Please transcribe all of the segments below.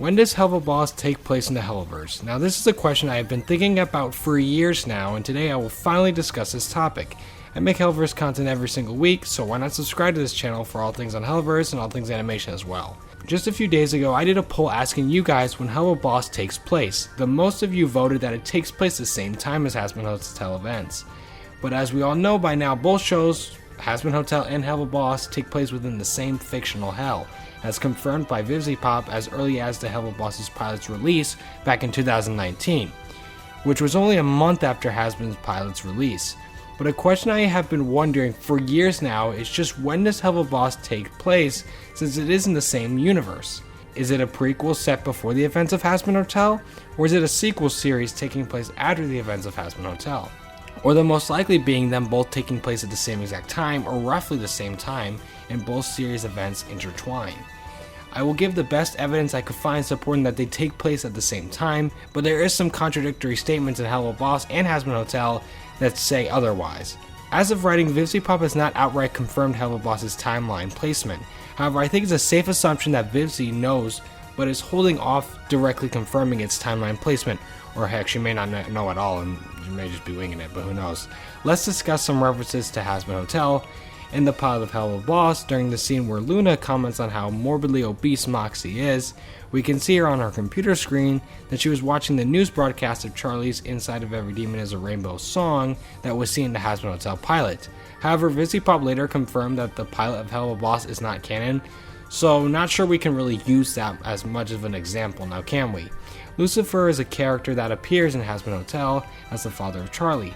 When does Helluva Boss take place in the Helluverse? Now this is a question I have been thinking about for years now, and today I will finally discuss this topic. I make Helluverse content every single week, so why not subscribe to this channel for all things on Helluverse and all things animation as well. Just a few days ago, I did a poll asking you guys when Helluva Boss takes place. The most of you voted that it takes place the same time as Hazbin Hotel events. But as we all know by now, both shows, Hazbin Hotel and Helluva Boss, take place within the same fictional hell, as confirmed by VivziePop as early as the Helluva Boss's pilot's release back in 2019, which was only a month after Hazbin's pilot's release. But a question I have been wondering for years now is just when does Helluva Boss take place, since it is in the same universe? Is it a prequel set before the events of Hazbin Hotel, or is it a sequel series taking place after the events of Hazbin Hotel? Or the most likely being them both taking place at the same exact time or roughly the same time, and both series events intertwine. I will give the best evidence I could find supporting that they take place at the same time, but there is some contradictory statements in Helluva Boss and Hazbin Hotel that say otherwise. As of writing, VivziePop has not outright confirmed Helluva Boss's timeline placement. However, I think it's a safe assumption that Vivzie knows, but is holding off directly confirming its timeline placement, or heck, she may not know at all and you may just be winging it, but who knows. Let's discuss some references to Hazbin Hotel. In the pilot of Helluva Boss, during the scene where Luna comments on how morbidly obese Moxie is, we can see her on her computer screen that she was watching the news broadcast of Charlie's Inside of Every Demon is a Rainbow song that was seen in the Hazbin Hotel pilot. However, VivziePop later confirmed that the pilot of Helluva Boss is not canon, so not sure we can really use that as much of an example now, can we? Lucifer is a character that appears in Hazbin Hotel as the father of Charlie.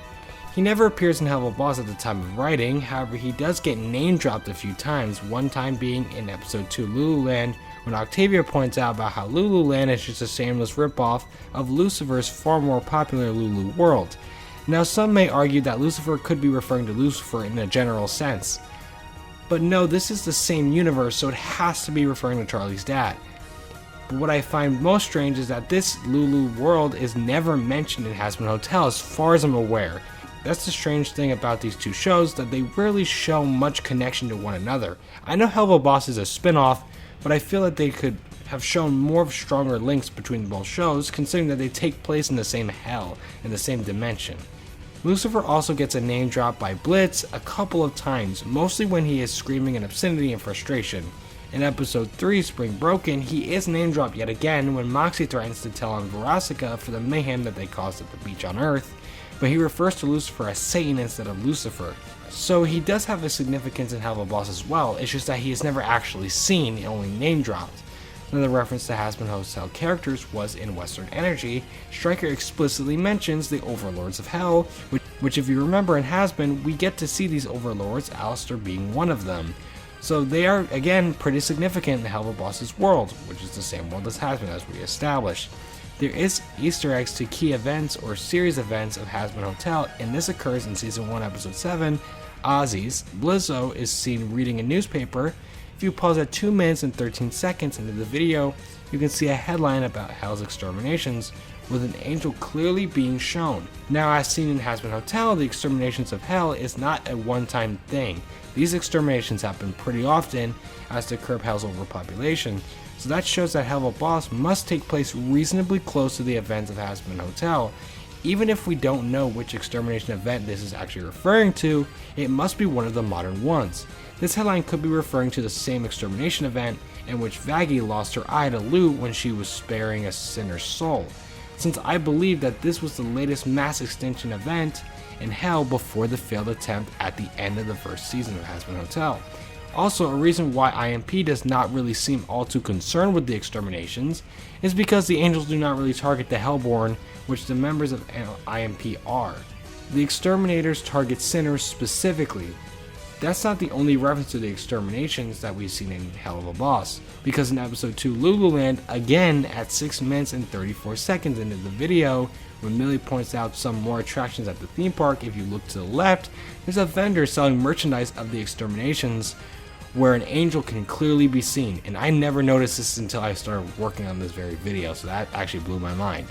He never appears in Helluva Boss at the time of writing, however he does get name dropped a few times, one time being in episode 2 Lululand, when Octavia points out about how Lululand is just a shameless ripoff of Lucifer's far more popular Lulu world. Now some may argue that Lucifer could be referring to Lucifer in a general sense, but no, this is the same universe, so it has to be referring to Charlie's dad. But what I find most strange is that this Lulu world is never mentioned in Hazbin Hotel as far as I'm aware. That's the strange thing about these two shows, that they rarely show much connection to one another. I know Helluva Boss is a spin-off, but I feel that they could have shown more stronger links between both shows, considering that they take place in the same hell, in the same dimension. Lucifer also gets a name drop by Blitz a couple of times, mostly when he is screaming in obscenity and frustration. In episode 3, Spring Broken, he is name dropped yet again when Moxie threatens to tell on Verasica for the mayhem that they caused at the beach on Earth, but he refers to Lucifer as Satan instead of Lucifer. So he does have a significance in Helluva Boss as well, it's just that he is never actually seen, only name dropped. Another reference to Hazbin Hotel characters was in Western Energy. Stryker explicitly mentions the Overlords of Hell, which if you remember in Hazbin, we get to see these Overlords, Alistair being one of them. So they are, again, pretty significant in Helluva Boss's world, which is the same world as Hazbin as we established. There is Easter eggs to key events or series events of Hazbin Hotel, and this occurs in Season 1, Episode 7, Ozzy's. Blizzo is seen reading a newspaper. If you pause at 2 minutes and 13 seconds into the video, you can see a headline about Hell's exterminations, with an angel clearly being shown. Now, as seen in Hazbin Hotel, the exterminations of Hell is not a one-time thing. These exterminations happen pretty often as to curb Hell's overpopulation, so that shows that Helluva Boss must take place reasonably close to the events of Hazbin Hotel. Even if we don't know which extermination event this is actually referring to, it must be one of the modern ones. This headline could be referring to the same extermination event in which Vaggie lost her eye to Lou when she was sparing a sinner's soul, since I believe that this was the latest mass extinction event in Hell before the failed attempt at the end of the first season of Hazbin Hotel. Also, a reason why IMP does not really seem all too concerned with the exterminations is because the angels do not really target the Hellborn, which the members of IMP are. The exterminators target sinners specifically. That's not the only reference to the exterminations that we've seen in Helluva Boss, because in episode 2 Lululand, again at 6 minutes and 34 seconds into the video, when Millie points out some more attractions at the theme park, if you look to the left, there's a vendor selling merchandise of the exterminations, where an angel can clearly be seen, and I never noticed this until I started working on this very video, so that actually blew my mind.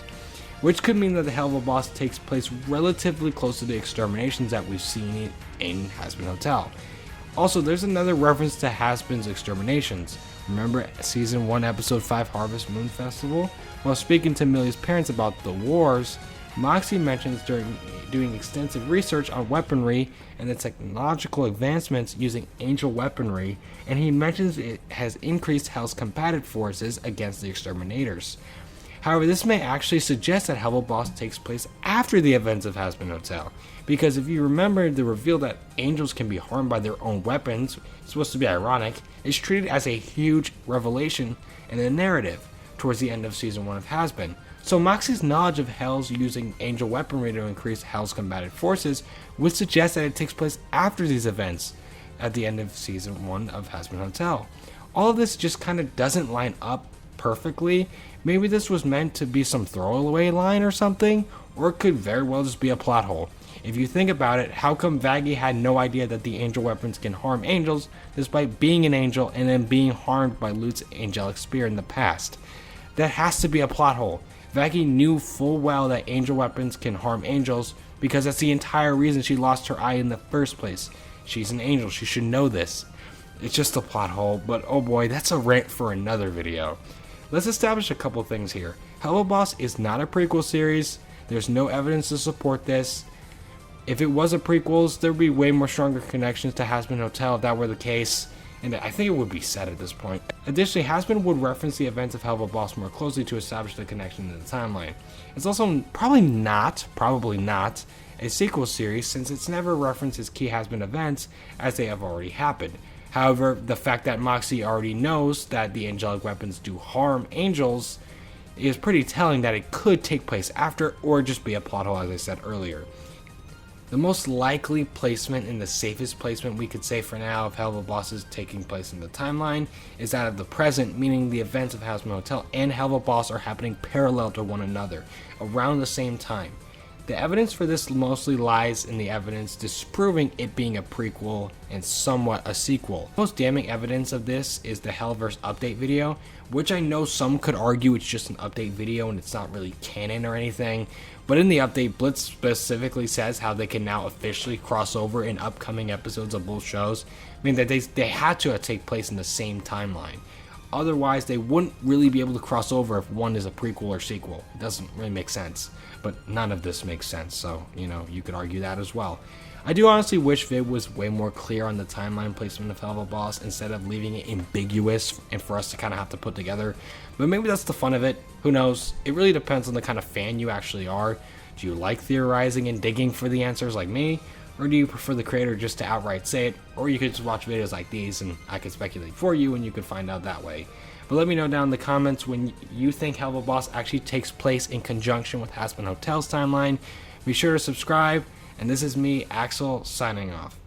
Which could mean that the Helluva Boss takes place relatively close to the exterminations that we've seen in Hazbin Hotel. Also, there's another reference to Hazbin's exterminations, Remember Season 1 Episode 5 Harvest Moon Festival? While speaking to Millie's parents about the wars, Moxie mentions during doing extensive research on weaponry and the technological advancements using angel weaponry, and he mentions it has increased Hell's combatant forces against the exterminators. However, this may actually suggest that Helluva Boss takes place after the events of Hazbin Hotel, because if you remember the reveal that angels can be harmed by their own weapons, it's supposed to be ironic, is treated as a huge revelation in the narrative towards the end of Season 1 of Hazbin. So Moxie's knowledge of Hell's using angel weaponry to increase Hell's combatant forces would suggest that it takes place after these events at the end of Season 1 of Hazbin Hotel. All of this just kind of doesn't line up perfectly. Maybe this was meant to be some throwaway line or something, or it could very well just be a plot hole. If you think about it, how come Vaggie had no idea that the angel weapons can harm angels despite being an angel and then being harmed by Lut's angelic spear in the past? That has to be a plot hole. Vaggie knew full well that angel weapons can harm angels because that's the entire reason she lost her eye in the first place. She's an angel, she should know this. It's just a plot hole, but oh boy, that's a rant for another video. Let's establish a couple things here. Helluva Boss is not a prequel series. There's no evidence to support this. If it was a prequel, there would be way more stronger connections to Hazbin Hotel if that were the case, and I think it would be said at this point. Additionally, Hazbin would reference the events of Helluva Boss more closely to establish the connection to the timeline. It's also probably not a sequel series, since it's never references key Hazbin events as they have already happened. However, the fact that Moxie already knows that the angelic weapons do harm angels is pretty telling that it could take place after, or just be a plot hole, as I said earlier. The most likely placement and the safest placement we could say for now of Helluva Boss is taking place in the timeline is that of the present, meaning the events of Hazbin Hotel and Helluva Boss are happening parallel to one another, around the same time. The evidence for this mostly lies in the evidence disproving it being a prequel and somewhat a sequel. The most damning evidence of this is the Hellverse update video, which I know some could argue it's just an update video and it's not really canon or anything, but in the update, Blitz specifically says how they can now officially cross over in upcoming episodes of both shows, meaning that they had to take place in the same timeline. Otherwise, they wouldn't really be able to cross over if one is a prequel or sequel. It doesn't really make sense. But none of this makes sense, so, you could argue that as well. I do honestly wish Viv was way more clear on the timeline placement of Helluva Boss instead of leaving it ambiguous and for us to kind of have to put together. But maybe that's the fun of it. Who knows? It really depends on the kind of fan you actually are. Do you like theorizing and digging for the answers like me? Or do you prefer the creator just to outright say it? Or you could just watch videos like these and I could speculate for you and you could find out that way. But let me know down in the comments when you think Helluva Boss actually takes place in conjunction with Hazbin Hotel's timeline. Be sure to subscribe, and this is me, Axel, signing off.